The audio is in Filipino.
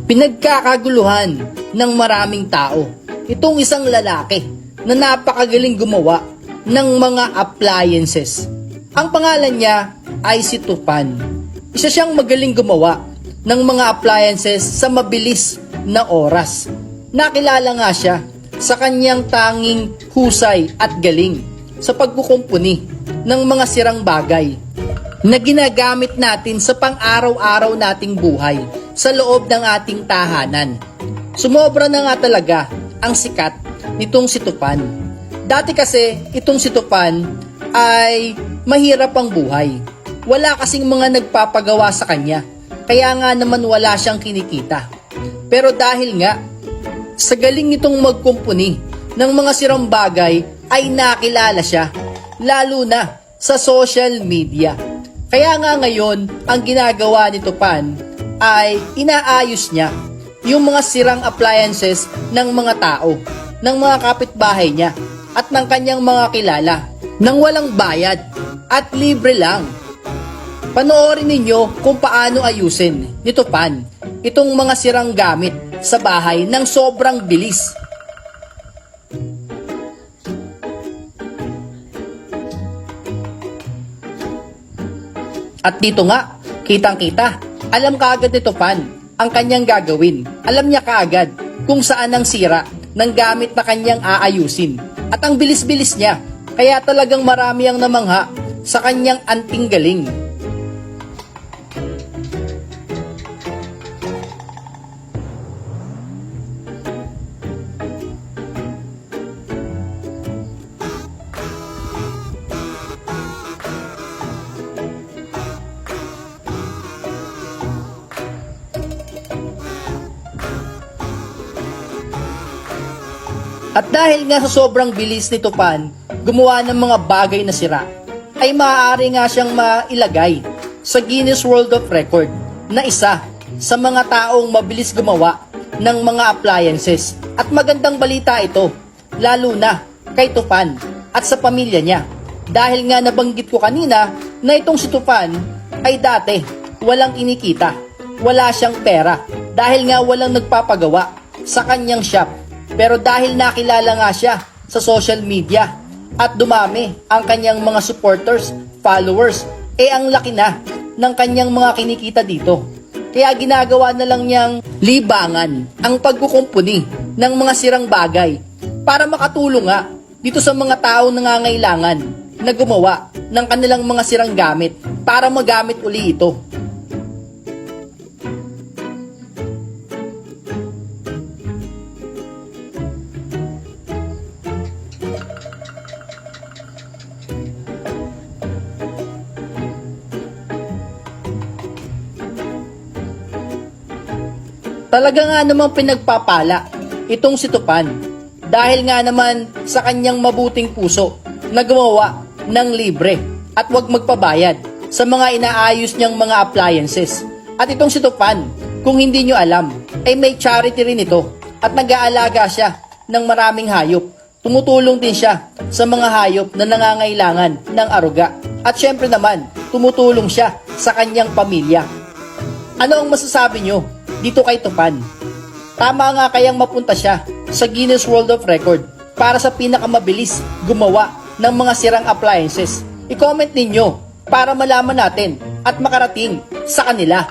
Pinagkakaguluhan ng maraming tao itong isang lalaki na napakagaling gumawa ng mga appliances. Ang pangalan niya ay si Tupan. Isa siyang magaling gumawa ng mga appliances sa mabilis na oras. Nakilala nga siya sa kanyang tanging husay at galing sa pagkukumpuni ng mga sirang bagay na ginagamit natin sa pang-araw-araw nating buhay sa loob ng ating tahanan. Sumobra na nga talaga ang sikat nitong si Tupan. Dati kasi itong si Tupan ay mahirap ang buhay. Wala kasing mga nagpapagawa sa kanya. Kaya nga naman wala siyang kinikita. Pero dahil nga sa galing nitong magkumpuni ng mga sirang bagay ay nakilala siya. Lalo na sa social media. Kaya nga ngayon ang ginagawa ni Tupan ay inaayos niya yung mga sirang appliances ng mga tao, ng mga kapitbahay niya at ng kanyang mga kilala nang walang bayad at libre lang. Panoorin ninyo kung paano ayusin ni Tupan itong mga sirang gamit sa bahay ng sobrang bilis. At dito nga, kitang-kita, alam kaagad ni Tupan ang kanyang gagawin. Alam niya kaagad kung saan ang sira ng gamit na kanyang aayusin. At ang bilis-bilis niya, kaya talagang marami ang namangha sa kanyang anting galing. At dahil nga sa sobrang bilis ni Tupan gumawa ng mga bagay na sira, ay maaari nga siyang mailagay sa Guinness World of Record na isa sa mga taong mabilis gumawa ng mga appliances. At magandang balita ito, lalo na kay Tupan at sa pamilya niya. Dahil nga nabanggit ko kanina na itong si Tupan ay dati walang kinikita, wala siyang pera dahil nga walang nagpapagawa sa kanyang shop. Pero dahil nakilala nga siya sa social media at dumami ang kanyang mga supporters, followers, ang laki na ng kanyang mga kinikita dito. Kaya ginagawa na lang niyang libangan ang pagkukumpuni ng mga sirang bagay para makatulong nga dito sa mga taong nangangailangan na gumawa ng kanilang mga sirang gamit para magamit uli ito. Talaga nga namang pinagpapala itong si Tupan dahil nga naman sa kanyang mabuting puso na gumawa ng libre at wag magpabayad sa mga inaayos niyang mga appliances. At itong si Tupan, kung hindi nyo alam, ay may charity rin ito at nag-aalaga siya ng maraming hayop. Tumutulong din siya sa mga hayop na nangangailangan ng aruga. At syempre naman, tumutulong siya sa kanyang pamilya. Ano ang masasabi nyo dito kay Tupan? Tama nga kayang mapunta siya sa Guinness World of Record para sa pinakamabilis gumawa ng mga sirang appliances? I-comment ninyo para malaman natin at makarating sa kanila.